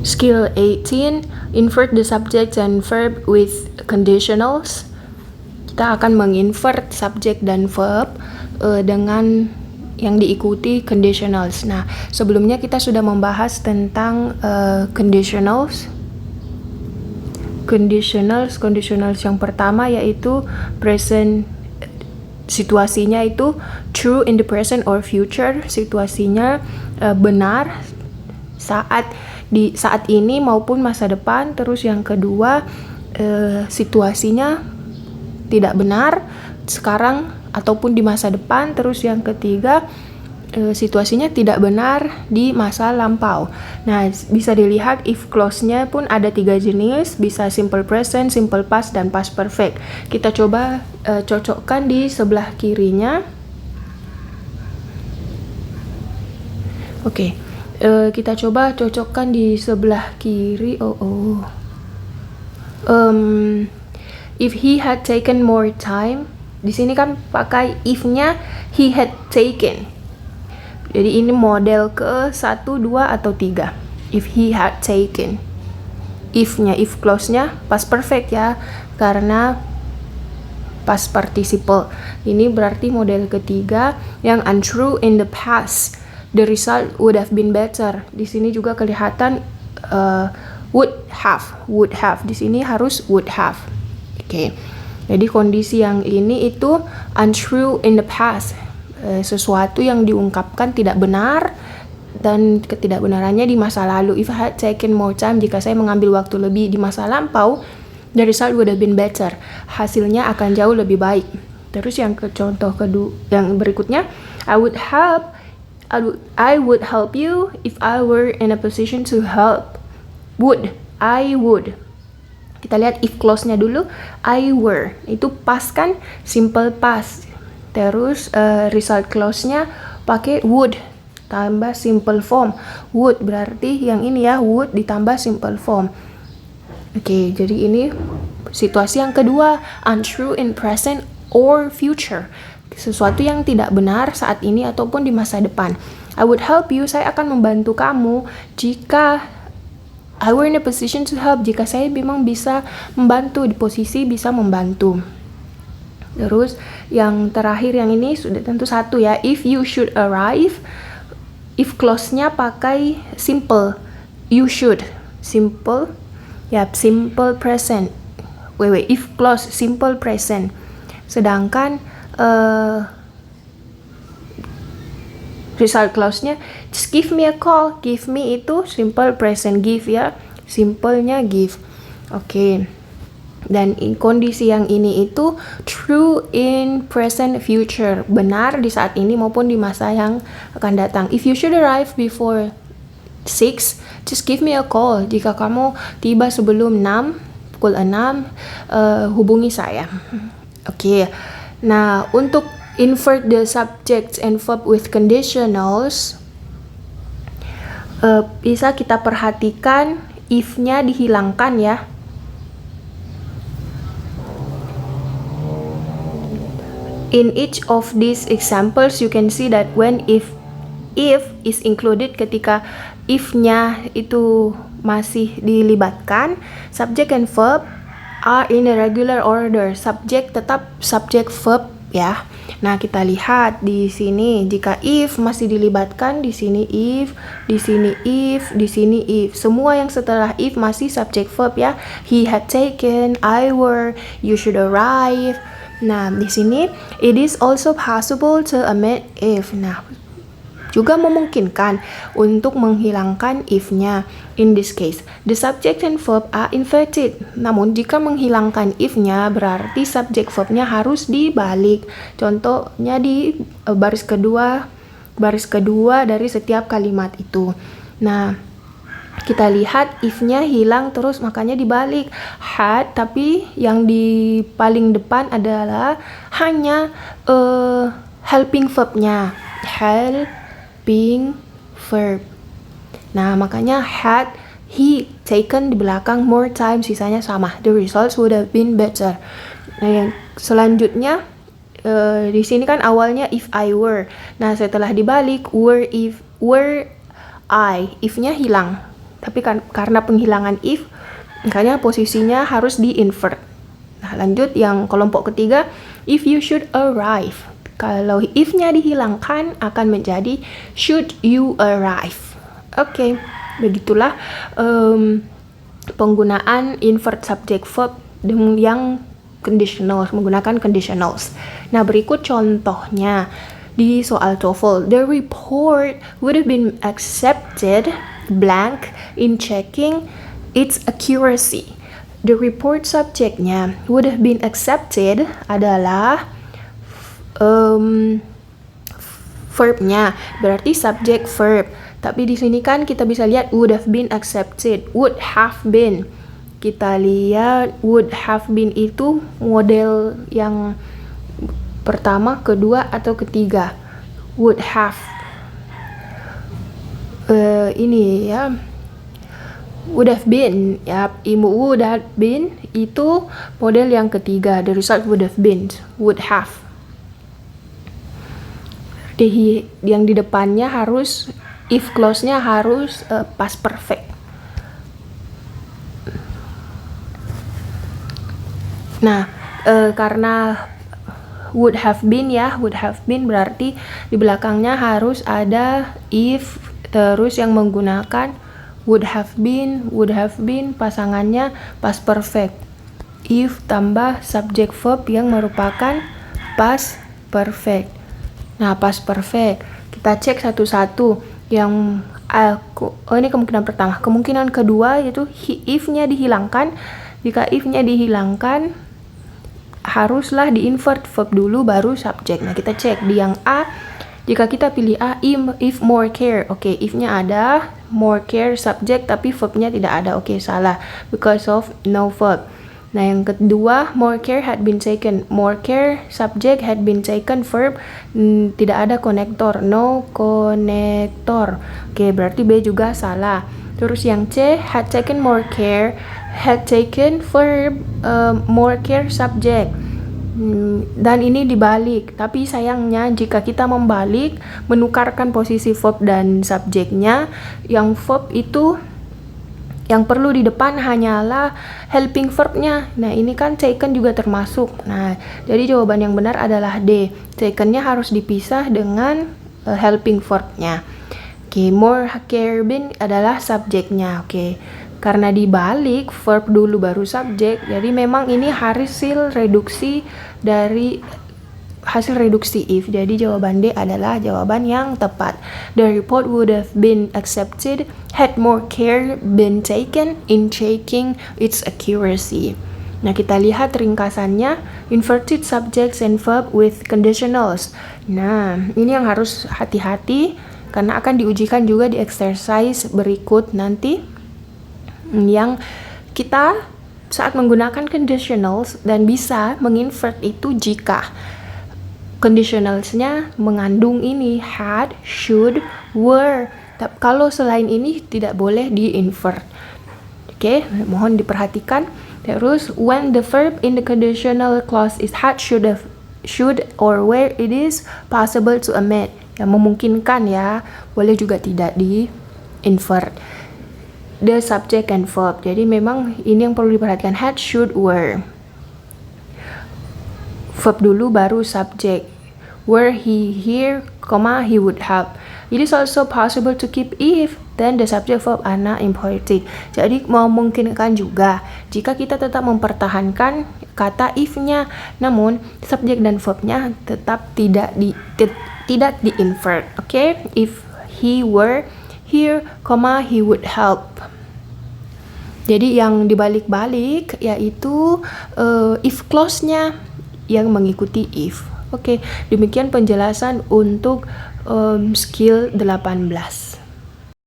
Skill 18, invert the subject and verb with conditionals. Kita akan menginvert subjek dan verb dengan yang diikuti conditionals. Nah, sebelumnya kita sudah membahas tentang conditionals. Conditionals yang pertama yaitu present, situasinya itu true in the present or future, situasinya benar saat ini maupun masa depan. Terus yang kedua situasinya tidak benar sekarang ataupun di masa depan. Terus yang ketiga situasinya tidak benar di masa lampau. Nah, bisa dilihat if clause-nya pun ada 3 jenis, bisa simple present, simple past, dan past perfect. Kita coba cocokkan di sebelah kirinya. Oke, kita coba cocokkan di sebelah kiri. If he had taken more time, di sini kan pakai if-nya he had taken. Jadi ini model ke 1, 2, atau 3. If he had taken. If-nya, if clause-nya past perfect ya, karena past participle. Ini berarti model ketiga yang untrue in the past. The result would have been better. Di sini juga kelihatan would have. Di sini harus would have. Oke. Jadi kondisi yang ini itu untrue in the past. Sesuatu yang diungkapkan tidak benar dan ketidakbenarannya di masa lalu. If I had taken more time, jika saya mengambil waktu lebih di masa lampau, the result would have been better. Hasilnya akan jauh lebih baik. Terus yang contoh kedua, yang berikutnya, I would help you if I were in a position to help. I would. Kita lihat if clause-nya dulu. I were. Itu past kan? Simple past. Terus result clause-nya pakai would tambah simple form. Would berarti yang ini ya, would ditambah simple form. Oke, jadi ini situasi yang kedua, untrue in present or future. Sesuatu yang tidak benar saat ini ataupun di masa depan. I would help you, saya akan membantu kamu jika I were in a position to help, jika saya memang bisa membantu, di posisi bisa membantu. Terus yang terakhir yang ini sudah tentu satu ya, if you should arrive, if clause-nya pakai simple, you should, simple ya, simple present. If clause simple present. Sedangkan result clause-nya just give me a call. Give me itu simple present, give ya, simple-nya give. Oke. Dan kondisi yang ini itu true in present future, benar di saat ini maupun di masa yang akan datang. If you should arrive before 6, just give me a call. Jika kamu tiba sebelum 6, pukul 6, hubungi saya. Oke. Nah, untuk invert the subjects and verb with conditionals, bisa kita perhatikan if-nya dihilangkan ya. In each of these examples, you can see that when if is included, ketika if-nya itu masih dilibatkan, subject and verb are in a regular order. Subjek tetap subjek verb ya. Nah, kita lihat di sini, jika if masih dilibatkan, di sini if, di sini if, di sini if. Semua yang setelah if masih subject verb ya. He had taken, I were, you should arrive. Nah, di sini it is also possible to omit if. Nah, juga memungkinkan untuk menghilangkan if-nya. In this case, the subject and verb are inverted. Namun, jika menghilangkan if-nya, berarti subject verb-nya harus dibalik. Contohnya di baris kedua dari setiap kalimat itu. Nah, kita lihat if-nya hilang terus, makanya dibalik. Had, tapi yang di paling depan adalah hanya helping verb-nya. Helping verb. Nah, makanya had he taken di belakang more time, sisanya sama. The results would have been better. Nah, yang selanjutnya di sini kan awalnya if I were. Nah, setelah dibalik were I, if-nya hilang. Tapi karena penghilangan if, makanya posisinya harus di-invert. Nah, lanjut yang kelompok ketiga, if you should arrive. Kalau if-nya dihilangkan akan menjadi should you arrive. Oke, begitulah penggunaan invert subject verb yang conditionals, menggunakan conditionals. Nah, berikut contohnya di soal TOEFL. The report would have been accepted blank in checking its accuracy. The report subjeknya would have been accepted adalah verbnya, berarti subject verb. Tapi di sini kan kita bisa lihat would have been accepted, would have been. Kita lihat would have been itu model yang pertama, kedua, atau ketiga. Would have. Ini ya. Would have been. Ya, would have been itu model yang ketiga. The result would have been. Would have. Yang di depannya harus, if clause-nya harus past perfect. Nah, karena would have been ya, would have been berarti di belakangnya harus ada if, terus yang menggunakan would have been pasangannya past perfect. If tambah subject verb yang merupakan past perfect. Nah, past perfect kita cek satu-satu. Yang ini kemungkinan pertama. Kemungkinan kedua yaitu if-nya dihilangkan. Jika if-nya dihilangkan, haruslah di-invert verb dulu baru subject. Nah, kita cek di yang A. Jika kita pilih A, if more care. Oke, if-nya ada, more care subject, tapi verb-nya tidak ada. Oke, salah. Because of no verb. Nah, yang kedua, more care had been taken. More care subject had been taken, verb tidak ada konektor, no konektor. Oke, berarti B juga salah. Terus yang C, had taken more care, had taken verb, more care subject. Dan ini dibalik. Tapi sayangnya jika kita membalik, menukarkan posisi verb dan subjeknya, yang verb itu yang perlu di depan hanyalah helping verbnya. Nah, ini kan taken juga termasuk. Nah, jadi jawaban yang benar adalah D. Takennya harus dipisah dengan helping verbnya. Oke, more care been adalah subjeknya. Oke, karena dibalik verb dulu baru subjek, jadi memang ini hasil reduksi dari hasil reduksi if. Jadi jawaban D adalah jawaban yang tepat. The report would have been accepted had more care been taken in checking its accuracy. Nah, kita lihat ringkasannya, inverted subjects and verb with conditionals. Nah, ini yang harus hati-hati karena akan diujikan juga di exercise berikut nanti, yang kita saat menggunakan conditionals dan bisa menginvert itu jika conditionalsnya mengandung ini had, should, were. Tapi kalau selain ini tidak boleh di-invert. Oke, mohon diperhatikan. Terus, when the verb in the conditional clause is had, should, or were, it is possible to omit. Yang memungkinkan ya, boleh juga tidak di-invert. The subject and verb. Jadi memang ini yang perlu diperhatikan. Had, should, were. Verb dulu baru subject. Were he here, he would have. It is also possible to keep if, then the subject verb are not imported. Jadi memungkinkan juga jika kita tetap mempertahankan kata if-nya, namun subjek dan verb-nya tetap tidak di-invert. Oke, if he were here, he would help. Jadi yang dibalik-balik yaitu if clause-nya yang mengikuti if. Oke, demikian penjelasan untuk skill 18.